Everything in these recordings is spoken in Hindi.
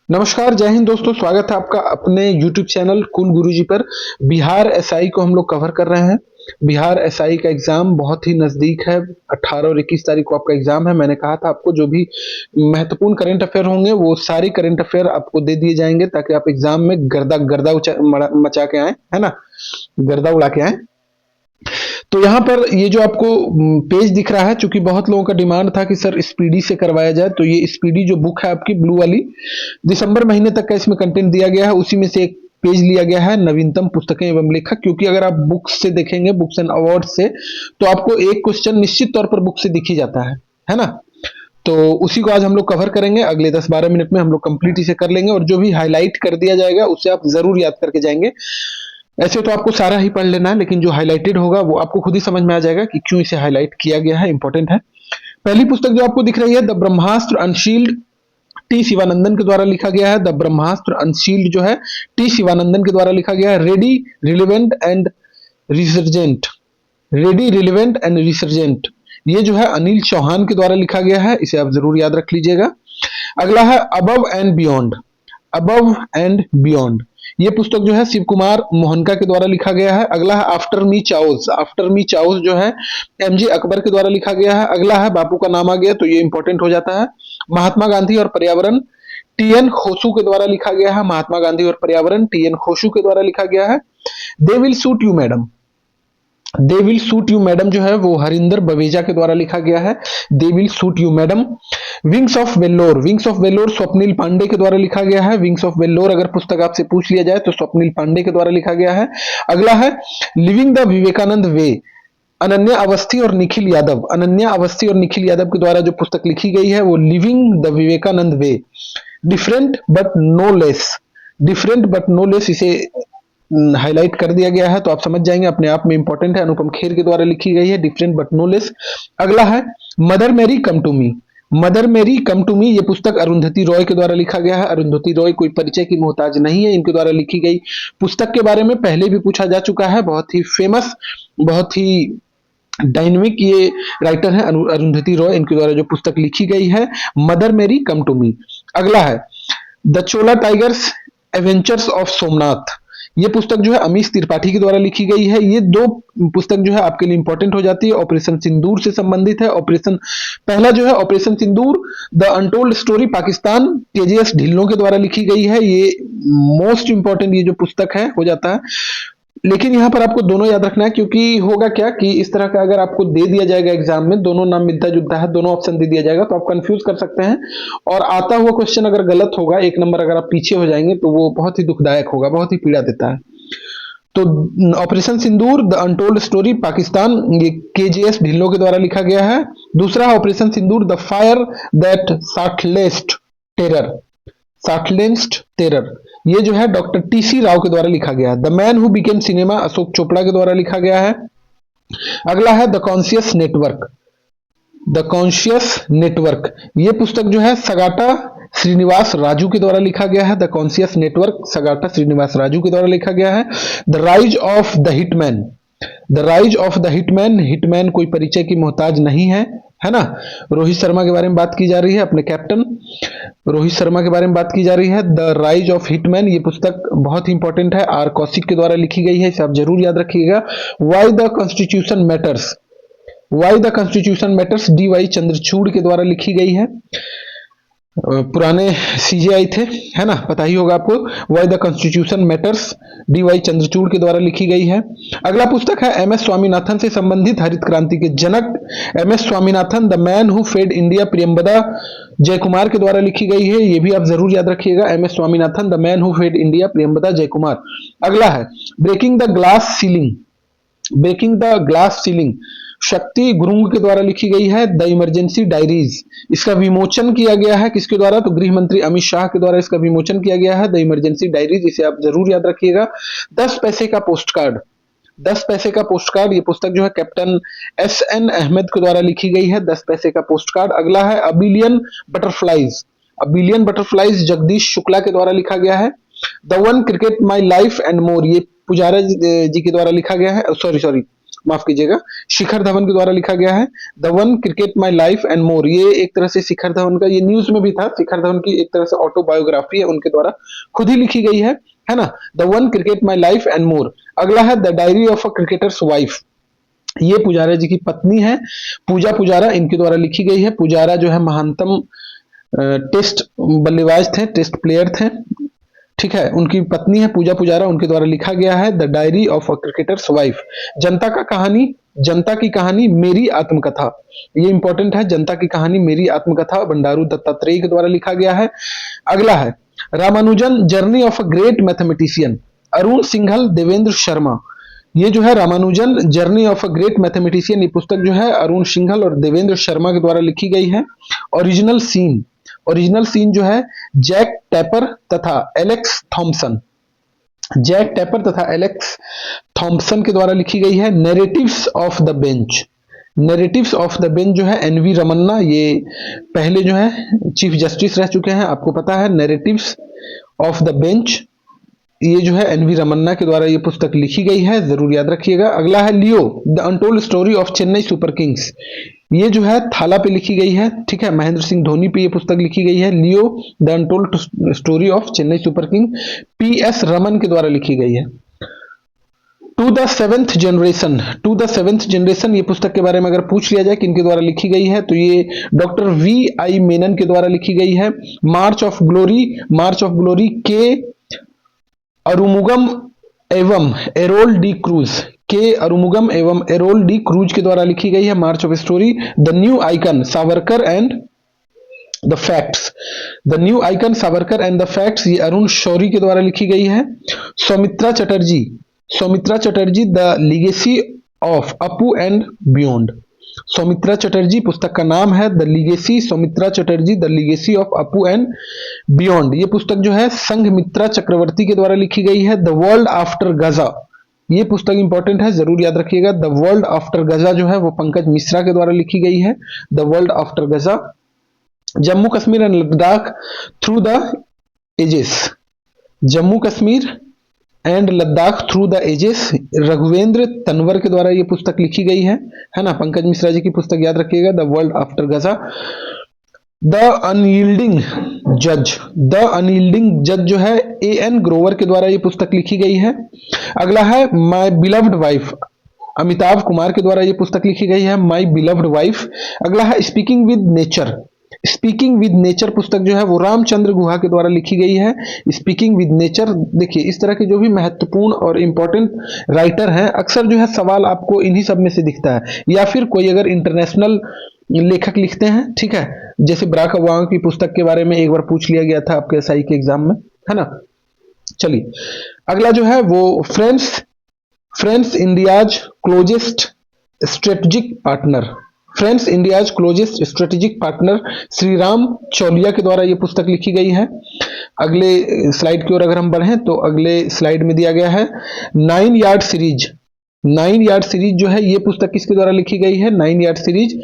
नमस्कार, जय हिंद दोस्तों। स्वागत है आपका अपने YouTube चैनल कूल गुरुजी पर। बिहार एसआई को हम लोग कवर कर रहे हैं। बिहार एसआई का एग्जाम बहुत ही नजदीक है। 18 और 21 तारीख को आपका एग्जाम है। मैंने कहा था आपको जो भी महत्वपूर्ण करंट अफेयर होंगे वो सारे करंट अफेयर आपको दे दिए जाएंगे ताकि आप एग्जाम में गर्दा गर्दा मचा के आए, है ना, गर्दा उड़ा के आए। तो यहाँ पर ये जो आपको पेज दिख रहा है, चूंकि बहुत लोगों का डिमांड था कि सर स्पीडी से करवाया जाए, तो ये स्पीडी जो बुक है आपकी ब्लू वाली, दिसंबर महीने तक का इसमें कंटेंट दिया गया है। उसी में से एक पेज लिया गया है, नवीनतम पुस्तकें एवं लेखक। क्योंकि अगर आप बुक्स से देखेंगे, बुक्स एंड अवार्ड से, तो आपको एक क्वेश्चन निश्चित तौर पर बुक से दिख ही जाता है ना। तो उसी को आज हम लोग कवर करेंगे। अगले 10-12 मिनट में हम लोग कंप्लीट इसे कर लेंगे और जो भी हाईलाइट कर दिया जाएगा उसे आप जरूर याद करके जाएंगे। ऐसे तो आपको सारा ही पढ़ लेना है, लेकिन जो हाईलाइटेड होगा वो आपको खुद ही समझ में आ जाएगा कि क्यों इसे हाईलाइट किया गया है, इंपॉर्टेंट है। पहली पुस्तक जो आपको दिख रही है, द ब्रह्मास्त्र अनशील्ड, टी शिवानंदन के द्वारा लिखा गया है। द ब्रह्मास्त्र अनशील्ड जो है टी शिवानंदन के द्वारा लिखा गया है। Ready, relevant and resurgent, ready, relevant and resurgent, ये जो है अनिल चौहान के द्वारा लिखा गया है। इसे आप जरूर याद रख लीजिएगा। अगला है above and beyond, above and beyond, ये पुस्तक जो है शिव कुमार मोहनका के द्वारा लिखा गया है। अगला है आफ्टर मी चाओज, आफ्टर मी चाओज जो है एमजे अकबर के द्वारा लिखा गया है। अगला है बापू का नाम आ गया, तो ये इंपॉर्टेंट हो जाता है। महात्मा गांधी और पर्यावरण, टीएन खोसू के द्वारा लिखा गया है। महात्मा गांधी और पर्यावरण टीएन खोसू के द्वारा लिखा गया है। They will suit you madam, they will suit you madam जो है वो हरिंदर बवेजा के द्वारा लिखा गया है। They will suit you madam. Wings of Vellore, wings of Vellore Swapnil Pandey के द्वारा लिखा गया है। विंग्स ऑफ वेल्लोर अगर पुस्तक आपसे पूछ लिया जाए तो स्वप्निल पांडे के द्वारा लिखा गया है। अगला है लिविंग द विवेकानंद वे, अनन्या अवस्थी और निखिल यादव, अनन्या अवस्थी और निखिल यादव के द्वारा जो पुस्तक लिखी गई है वो living the Vivekananda way. Different but no less, different but no less, इसे हाईलाइट कर दिया गया है तो आप समझ जाएंगे, अपने आप में इंपॉर्टेंट है। अनुपम खेर के द्वारा लिखी गई है, डिफरेंट बट नो लेस। अगला है मदर मेरी कम टू मी, मदर मेरी कम टू मी, ये पुस्तक अरुंधति रॉय के द्वारा लिखा गया है। अरुंधति रॉय कोई परिचय की मोहताज नहीं है, इनके द्वारा लिखी गई पुस्तक के बारे में पहले भी पूछा जा चुका है। बहुत ही फेमस, बहुत ही डायनेमिक ये राइटर है अरुंधति रॉय, इनके द्वारा जो पुस्तक लिखी गई है मदर मेरी कम टू मी। अगला है the Chola tigers avengers of Somnath, ये पुस्तक जो है अमीश त्रिपाठी के द्वारा लिखी गई है। ये दो पुस्तक जो है आपके लिए इंपॉर्टेंट हो जाती है, ऑपरेशन सिंदूर से संबंधित है। ऑपरेशन पहला जो है operation Sindoor the untold story Pakistan, KGS Dhillon के द्वारा लिखी गई है। ये मोस्ट इंपॉर्टेंट ये जो पुस्तक है हो जाता है। लेकिन यहाँ पर आपको दोनों याद रखना है, क्योंकि होगा क्या कि इस तरह का अगर आपको दे दिया जाएगा एग्जाम में, दोनों नाम मिलता जुलता है, दोनों ऑप्शन दे दिया जाएगा तो आप कंफ्यूज कर सकते हैं। और आता हुआ क्वेश्चन अगर गलत होगा, एक नंबर अगर आप पीछे हो जाएंगे, तो वो बहुत ही दुखदायक होगा, बहुत ही पीड़ा देता है। तो operation Sindoor the untold story Pakistan, ये केजीएस ढिल्लों के द्वारा लिखा गया है। दूसरा operation Sindoor the fire that saltest terror, saltest terror, ये जो है डॉक्टर टीसी राव के द्वारा लिखा गया है। The man who became cinema Ashok Chopra के द्वारा लिखा गया है। अगला है the conscious network, the conscious network, ये पुस्तक जो है सगाटा श्रीनिवास राजू के द्वारा लिखा गया है। The conscious network Sugata Srinivas Raju के द्वारा लिखा गया है। The rise of the hitman, the rise of the hitman, hitman कोई परिचय की मोहताज नहीं है ना। रोहित शर्मा के बारे में बात की जा रही है, अपने कैप्टन रोहित शर्मा के बारे में बात की जा रही है। द राइज ऑफ हिटमैन, ये पुस्तक बहुत ही इंपॉर्टेंट है, आर कौशिक के द्वारा लिखी गई है, इसे आप जरूर याद रखिएगा। Why the constitution matters, why the constitution matters D Y Chandrachud के द्वारा लिखी गई है। पुराने सीजेआई थे, है ना, पता ही होगा आपको। Why the constitution matters D Y Chandrachud के द्वारा लिखी गई है। अगला पुस्तक है एम एस स्वामीनाथन से संबंधित, हरित क्रांति के जनक M S Swaminathan, the man who fed India, Priyambada Jaykumar के द्वारा लिखी गई है। ये भी आप जरूर याद रखिएगा, M S Swaminathan, the man who fed India, Priyambada Jaikumar. अगला है breaking the glass ceiling, breaking the glass ceiling, Shakti Gurung के द्वारा लिखी गई है। द इमरजेंसी डायरीज, इसका विमोचन किया गया है किसके द्वारा, तो गृह मंत्री अमित शाह के द्वारा इसका विमोचन किया गया है। द इमरजेंसी डायरीज, इसे आप जरूर याद रखिएगा। 10 पैसे का पोस्ट कार्ड, 10 पैसे का पोस्ट कार्ड, ये पुस्तक जो है कैप्टन एस एन अहमद के द्वारा लिखी गई है। 10 पैसे का पोस्ट कार्ड। अगला है a billion butterflies, a billion butterflies Jagdish Shukla के द्वारा लिखा गया है। The one cricket my life and more, ये पुजारा जी के द्वारा लिखा गया है, सॉरी माफ कीजिएगा, शिखर धवन के द्वारा लिखा गया है। The one cricket my life and more, ये एक तरह से शिखर धवन का, ये न्यूज में भी था, शिखर धवन की एक तरह से ऑटोबायोग्राफी है, उनके द्वारा खुद ही लिखी गई है ना। The one cricket my life and more. अगला है the diary of a cricketers wife, ये पुजारा जी की पत्नी है, पूजा पुजारा, इनके द्वारा लिखी गई है। पुजारा जो है महानतम टेस्ट बल्लेबाज थे, टेस्ट प्लेयर थे, ठीक है, उनकी पत्नी है पूजा पुजारा, उनके द्वारा लिखा गया है the diary of a cricketers wife. जनता का कहानी, जनता की कहानी मेरी आत्मकथा, ये इंपॉर्टेंट है, जनता की कहानी मेरी आत्मकथा, बंडारू दत्तात्रेय के द्वारा लिखा गया है। अगला है Ramanujan journey of a great mathematician, Arun Singhal, Devendra Sharma. ये जो है Ramanujan journey of a great mathematician, ये पुस्तक जो है अरुण सिंघल और देवेंद्र शर्मा के द्वारा लिखी गई है। ओरिजिनल सीन, ओरिजिनल सीन जो है जैक टैपर तथा एलेक्स थॉमसन, जैक टैपर तथा एलेक्स थॉमसन के द्वारा लिखी गई है। Narratives of the bench, narratives of the bench जो है एनवी रमन्ना, ये पहले जो है चीफ जस्टिस रह चुके हैं, आपको पता है। नैरेटिव्स ऑफ द बेंच, ये जो है एनवी रमन्ना के द्वारा ये पुस्तक लिखी गई है, जरूर याद रखिएगा। अगला है Leo the untold story of Chennai super Kings, ये जो है थाला पे लिखी गई है, ठीक है, महेंद्र सिंह धोनी पे ये पुस्तक लिखी गई है। Leo the untold story of Chennai super king, PS Raman के द्वारा लिखी गई है। To the seventh generation, to the seventh generation, ये पुस्तक के बारे में अगर पूछ लिया जाए कि इनके द्वारा लिखी गई है, तो ये डॉक्टर वी आई मेनन के द्वारा लिखी गई है। March of glory, march of glory के अरुमुगम एवं एरोल डी क्रूज, के अरुमुगम एवं एरोल डी क्रूज के द्वारा लिखी गई है march of story. The new icon Savarkar and the facts, the new icon Savarkar and the facts, ये अरुण शौरी के द्वारा लिखी गई है। Soumitra Chatterjee, Soumitra Chatterjee the legacy of Apu and beyond, Soumitra Chatterjee पुस्तक का नाम है the legacy, Soumitra Chatterjee the legacy of Apu and beyond. ये पुस्तक जो है संघमित्रा चक्रवर्ती के द्वारा लिखी गई है। द वर्ल्ड आफ्टर गजा, ये पुस्तक इंपॉर्टेंट है, जरूर याद रखिएगा। द वर्ल्ड आफ्टर गजा जो है वो पंकज मिश्रा के द्वारा लिखी गई है, the world after Gaza. Jammu Kashmir and Ladakh through the ages, Jammu Kashmir and Ladakh through the ages, Raghuvendra Tanwar के द्वारा ये पुस्तक लिखी गई है ना, पंकज मिश्रा जी की पुस्तक याद रखिएगा, the world after Gaza. The unyielding जज, द अनयील्डिंग जज जो है ए एन ग्रोवर के द्वारा ये पुस्तक लिखी गई है। अगला है माई बिलव्ड वाइफ, अमिताभ कुमार के द्वारा ये पुस्तक लिखी गई है, माई बिलव्ड वाइफ। अगला है speaking with nature, speaking with nature पुस्तक जो है वो रामचंद्र गुहा के द्वारा लिखी गई है। स्पीकिंग विद नेचर, देखिए इस तरह के जो भी महत्वपूर्ण और इंपॉर्टेंट राइटर हैं, अक्सर जो है सवाल आपको इन्हीं सब में से दिखता है, या फिर कोई अगर इंटरनेशनल लेखक लिखते हैं, ठीक है, जैसे बराक ओबामा की पुस्तक के बारे में एक बार पूछ लिया गया था आपके एसआई के एग्जाम में, है ना। चलिए अगला जो है वो friends India's closest strategic partner, friends India's closest strategic partner Shri Ram Chauliya के द्वारा ये पुस्तक लिखी गई है। अगले स्लाइड की ओर अगर हम बढ़ें तो अगले स्लाइड में दिया गया है 9 यार्ड सीरीज, 9 यार्ड सीरीज जो है ये पुस्तक किसके द्वारा लिखी गई है, 9 यार्ड सीरीज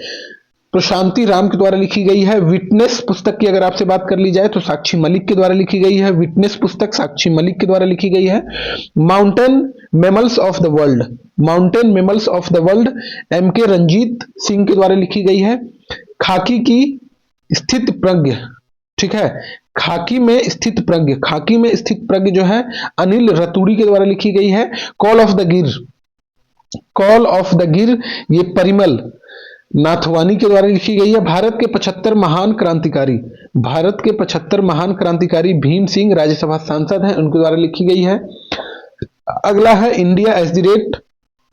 प्रशांति राम के द्वारा लिखी गई है। विटनेस पुस्तक की अगर आपसे बात कर ली जाए तो साक्षी मलिक के द्वारा लिखी गई है, विटनेस पुस्तक साक्षी मलिक के द्वारा लिखी गई है। Mountain mammals of the world, mountain mammals of the world M K Ranjit Singh के द्वारा लिखी गई है। खाकी की स्थित प्रज्ञ, ठीक है, खाकी में स्थित प्रज्ञ, खाकी में स्थित प्रज्ञ जो है अनिल रतूड़ी के द्वारा लिखी गई है। कॉल ऑफ द गिर, कॉल ऑफ द गिर ये परिमल नाथवानी के द्वारा लिखी गई है। भारत के 75 महान क्रांतिकारी, भारत के 75 महान क्रांतिकारी भीम सिंह राज्यसभा सांसद हैं, उनके द्वारा लिखी गई है। अगला है India at the rate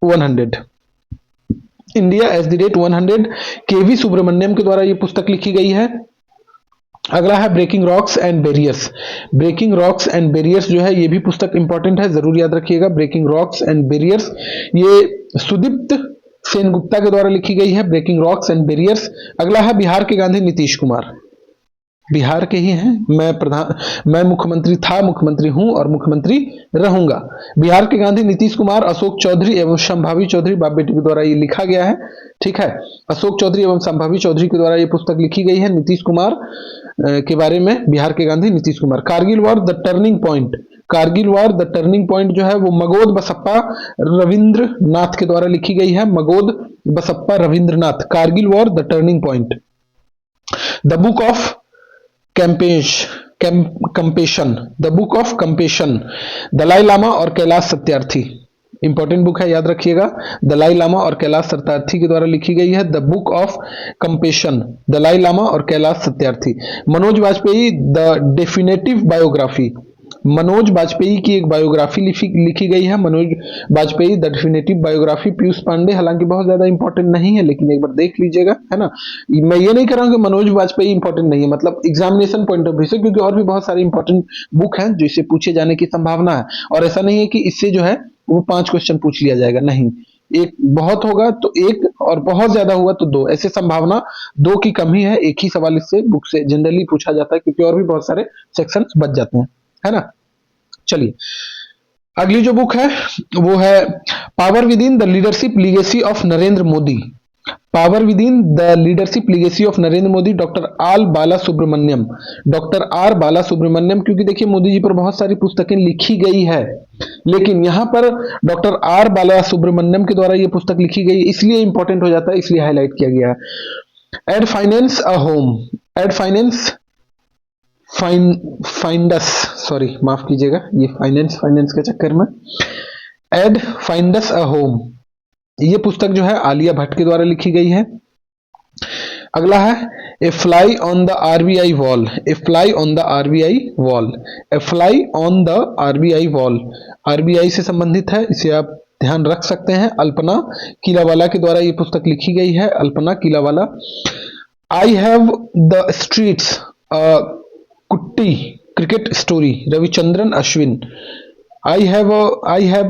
100, India at the rate 100 KV Subramanian के द्वारा यह पुस्तक लिखी गई है। अगला है breaking rocks and barriers, breaking rocks and barriers जो है ये भी पुस्तक इंपॉर्टेंट है, जरूर याद रखिएगा। ब्रेकिंग रॉक्स एंड बैरियर्स ये सुदीप्त सेनगुप्ता के द्वारा लिखी गई है, ब्रेकिंग रॉक्स एंड बैरियर्स। अगला है बिहार के गांधी नीतीश कुमार, बिहार के ही हैं, मैं मुख्यमंत्री था, मुख्यमंत्री हूं और मुख्यमंत्री रहूंगा। बिहार के गांधी नीतीश कुमार अशोक चौधरी एवं संभावी चौधरी बाप बेटी के द्वारा ये लिखा गया है, ठीक है। अशोक चौधरी एवं संभावी चौधरी के द्वारा ये पुस्तक लिखी गई है नीतीश कुमार के बारे में, बिहार के Gandhi Nitish Kumar. Kargil war the turning point, Kargil war the turning point जो है वो मगोद बसप्पा रविंद्रनाथ के द्वारा लिखी गई है, Magod Basappa Ravindranath, Kargil war the turning point. The book of compassion, the book of compassion, Dalai Lama और कैलाश सत्यार्थी, इंपॉर्टेंट बुक है, याद रखिएगा, दलाई लामा और कैलाश सत्यार्थी के द्वारा लिखी गई है, the book of compassion, Dalai Lama और Kailash Satyarthi. Manoj Vajpayee the definitive biography, Manoj Vajpayee की एक बायोग्राफी लिखी गई है, Manoj Vajpayee the definitive biography. Piyush Pandey, हालांकि बहुत ज्यादा इंपॉर्टेंट नहीं है लेकिन एक बार देख लीजिएगा, है ना। मैं ये नहीं कह रहा हूं कि मनोज वाजपेयी इंपॉर्टेंट नहीं है, मतलब एग्जामिनेशन पॉइंट ऑफ व्यू से, क्योंकि और भी बहुत सारे इंपॉर्टेंट बुक हैं जिससे पूछे जाने की संभावना है, और ऐसा नहीं है कि इससे जो है वो 5 क्वेश्चन पूछ लिया जाएगा, नहीं, एक बहुत होगा तो एक, और बहुत ज्यादा हुआ तो 2, ऐसे संभावना 2 की कमी है, एक ही सवाल इससे बुक से जनरली पूछा जाता है, क्योंकि और भी बहुत सारे सेक्शन बच जाते हैं, है ना। चलिए अगली जो बुक है वो है power within the leadership legacy of Narendra Modi, power within the leadership legacy of Narendra Modi, doctor R Bala Subramaniam, doctor R Bala Subramaniam. क्योंकि देखिए मोदी जी पर बहुत सारी पुस्तकें लिखी गई है, लेकिन यहां पर डॉक्टर आर बाला सुब्रमण्यम के द्वारा ये पुस्तक लिखी गई, इसलिए इंपॉर्टेंट हो जाता है, इसलिए हाईलाइट किया गया है। Ad finance a home, ad finance finds, sorry माफ कीजिएगा, ये फाइनेंस के चक्कर में, एड फाइंडस अ होम, ये पुस्तक जो है आलिया भट्ट के द्वारा लिखी गई है। अगला है a fly on the RBI wall, a fly on the RBI wall, a fly on the RBI wall, RBI से संबंधित है, इसे आप ध्यान रख सकते हैं। अल्पना किलावाला के द्वारा ये पुस्तक लिखी गई है, Alpana Kilawala. I have the streets kutti cricket story, Ravichandran Ashwin. I have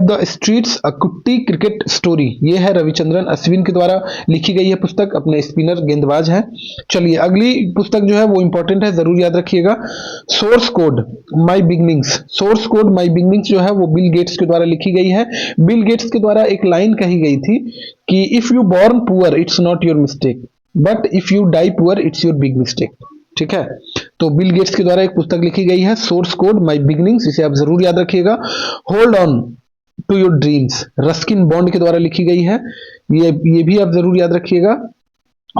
the streets a kutti cricket story, ये है रविचंद्रन अश्विन के द्वारा लिखी गई है पुस्तक, अपने स्पिनर गेंदबाज है। चलिए अगली पुस्तक जो है वो इंपॉर्टेंट है, जरूर याद रखिएगा, सोर्स कोड माई बिगनिंग्स, सोर्स कोड माई बिगनिंग्स जो है वो बिल गेट्स के द्वारा लिखी गई है। बिल गेट्स के द्वारा एक लाइन कही गई थी कि if you born poor it's not your mistake, but if you die poor it's your big mistake, ठीक है। तो बिल गेट्स के द्वारा एक पुस्तक लिखी गई है, सोर्स कोड माई बिगनिंग्स, इसे आप जरूर याद रखिएगा। Hold on to your dreams, Ruskin Bond के द्वारा लिखी गई है, ये भी आप जरूर याद रखिएगा,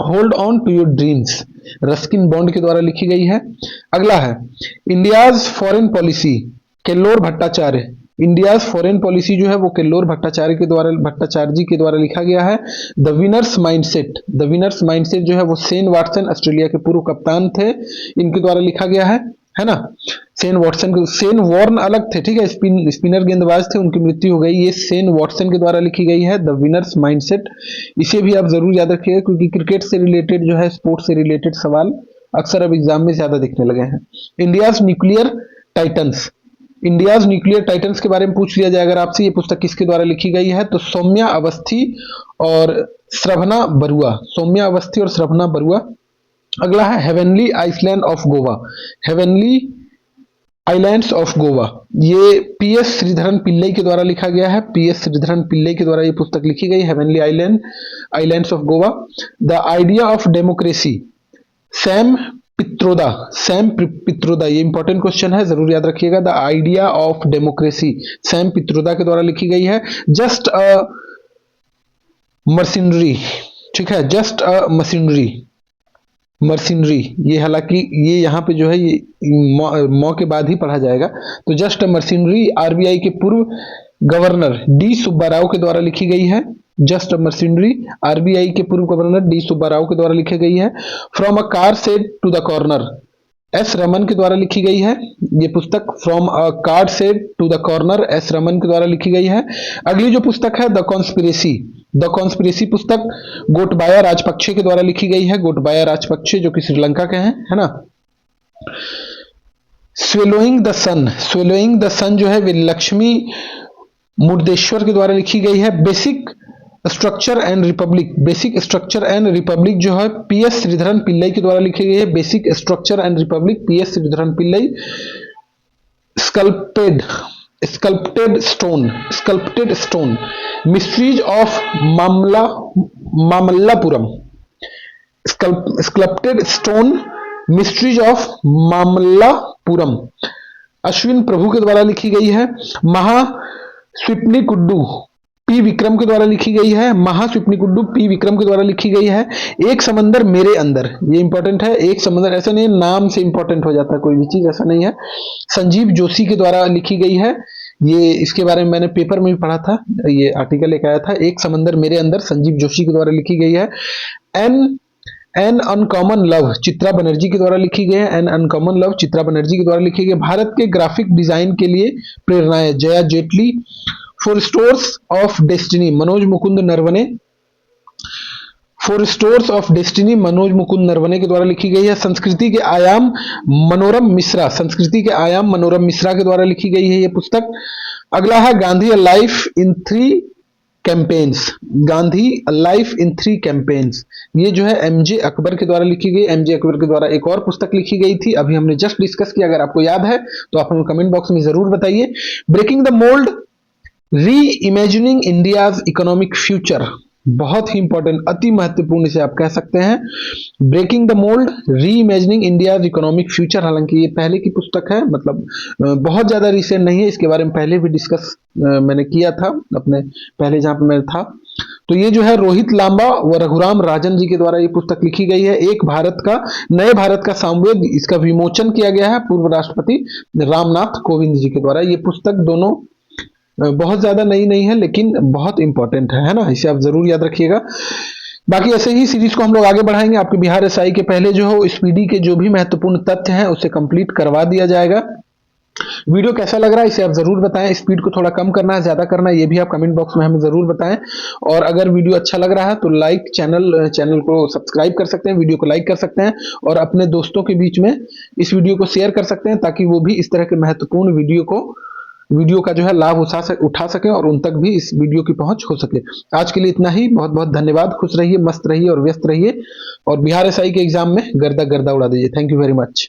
hold on to your dreams, Ruskin Bond के द्वारा लिखी गई है। अगला है India's foreign policy, Kellor Bhattacharya, India's foreign policy जो है वो केल्लोर भट्टाचार्य जी के द्वारा लिखा गया है। The winners mindset, the winners mindset जो है वो शेन वाटसन, ऑस्ट्रेलिया के पूर्व कप्तान थे, इनके द्वारा लिखा गया है ना। शेन वॉर्न अलग थे, ठीक है, स्पिनर गेंदबाज थे, उनकी मृत्यु हो गई, ये शेन वॉटसन के द्वारा लिखी गई है, द विनर्स माइंडसेट। इसे भी आप जरूर याद रखिएगा, क्योंकि क्रिकेट से रिलेटेड जो है, स्पोर्ट्स से रिलेटेड सवाल अक्सर अब एग्जाम में ज्यादा दिखने लगे हैं। India's nuclear titans, India's nuclear titans के बारे में पूछ लिया जाए अगर आपसे, ये पुस्तक किसके द्वारा लिखी गई है, तो सौम्या अवस्थी और श्रवणा बरुआ, सौम्या अवस्थी और श्रवणा बरुआ। अगला है heavenly island of Goa, heavenly islands of Goa, ये पीएस श्रीधरन पिल्लई के द्वारा लिखा गया है, पीएस श्रीधरन पिल्लई के द्वारा ये पुस्तक लिखी गई, heavenly islands of Goa. The idea of democracy, Sam Pitroda, ये इंपॉर्टेंट क्वेश्चन है, जरूर याद रखिएगा। The idea of democracy, Sam Pitroda के द्वारा लिखी गई है। जस्ट अ मर्सिनरी, ठीक है, जस्ट अ मर्सिनरी, ये हालांकि ये यहाँ पे जो है ये मौ के बाद ही पढ़ा जाएगा, तो जस्ट अ मर्सिनरी आरबीआई के पूर्व गवर्नर डी सुब्बा राव के द्वारा लिखी गई है, जस्ट अ मर्सिनरी आरबीआई के पूर्व गवर्नर डी सुब्बा राव के द्वारा लिखी गई है। From a car shed to the corner, S Raman के द्वारा लिखी गई है ये पुस्तक, from a card shed to the corner, S Raman के द्वारा लिखी गई है। अगली जो पुस्तक है द कॉन्स्पिरेसी पुस्तक गोटबाया राजपक्षे के द्वारा लिखी गई है, गोटबाया राजपक्षे जो कि श्रीलंका के हैं, है ना। स्वेलोइंग द सन जो है वे लक्ष्मी मुर्देश्वर के द्वारा लिखी गई है। बेसिक स्ट्रक्चर एंड रिपब्लिक जो है पीएस श्रीधरन पिल्लई के द्वारा लिखी गई है, basic structure and republic, PS Sreedharan Pillai. Sculpted stone mysteries of Mamallapuram, sculpted stone mysteries of Mamallapuram. Ashwin Prabhu के द्वारा लिखी गई है। महास्विप्निकुड्डू पी विक्रम के द्वारा लिखी गई है। महास्विप्निकुड्डू पी विक्रम के द्वारा लिखी गई है। एक समंदर मेरे अंदर, ये इंपॉर्टेंट है। एक समंदर, ऐसा नहीं है नाम से इंपॉर्टेंट हो जाता है कोई भी चीज, ऐसा नहीं है। संजीव जोशी के द्वारा लिखी गई है। ये इसके बारे में मैंने पेपर में भी पढ़ा था, ये आर्टिकल एक आया था। एक समंदर मेरे अंदर संजीव जोशी के द्वारा लिखी गई है। An an uncommon love Chitra Banerjee के द्वारा लिखी गई है। An uncommon love Chitra Banerjee के द्वारा लिखी गई। भारत के ग्राफिक डिजाइन के लिए प्रेरणाएं, Jaya Jaitly. Four stars of destiny, Manoj Mukund Naravane. Four stars of destiny, Manoj Mukund Naravane के द्वारा लिखी गई है। संस्कृति के आयाम, मनोरम मिश्रा। संस्कृति के आयाम, मनोरम मिश्रा के द्वारा लिखी गई है ये पुस्तक। अगला है Gandhi a life in 3 campaigns. Gandhi a life in 3 campaigns, ये जो है एमजे अकबर के द्वारा लिखी गई। एमजे अकबर के द्वारा एक और पुस्तक लिखी गई थी, अभी हमने जस्ट डिस्कस किया। अगर आपको याद है तो आप हमें कमेंट बॉक्स में जरूर बताइए। ब्रेकिंग द मोल्ड, री इमेजिनिंग इंडियाज इकोनॉमिक फ्यूचर, बहुत ही इंपॉर्टेंट, अति महत्वपूर्ण इसे आप कह सकते हैं। ब्रेकिंग द मोल्ड, री इमेजिनिंग इंडियाज इकोनॉमिक फ्यूचर। हालांकि ये पहले की पुस्तक है, मतलब बहुत ज्यादा रिसेंट नहीं है, इसके बारे में पहले भी डिस्कस मैंने किया था अपने पहले जहां पर मैं था। तो ये जो है रोहित लांबा व रघुराम राजन जी के द्वारा ये पुस्तक लिखी गई है। एक भारत का, नए भारत का साम्यवाद, इसका विमोचन किया गया है पूर्व राष्ट्रपति रामनाथ कोविंद जी के द्वारा। ये पुस्तक दोनों बहुत ज्यादा नई नहीं है, लेकिन बहुत इंपॉर्टेंट है ना, इसे आप जरूर याद रखिएगा। बाकी ऐसे ही सीरीज को हम लोग आगे बढ़ाएंगे। आपके बिहार एसआई के पहले जो हो स्पीडी के जो भी महत्वपूर्ण तथ्य हैं उसे कंप्लीट करवा दिया जाएगा। वीडियो कैसा लग रहा है इसे आप जरूर बताएं। स्पीड को थोड़ा कम करना है, ज्यादा करना है, ये भी आप कमेंट बॉक्स में हमें जरूर बताएं। और अगर वीडियो अच्छा लग रहा है तो लाइक, चैनल को सब्सक्राइब कर सकते हैं, वीडियो को लाइक कर सकते हैं और अपने दोस्तों के बीच में इस वीडियो को शेयर कर सकते हैं, ताकि वो भी इस तरह के महत्वपूर्ण वीडियो का जो है लाभ उठा सके और उन तक भी इस वीडियो की पहुंच हो सके। आज के लिए इतना ही, बहुत बहुत धन्यवाद। खुश रहिए, मस्त रहिए और व्यस्त रहिए और बिहार एसआई के एग्जाम में गर्दा गर्दा उड़ा दीजिए। Thank you very much.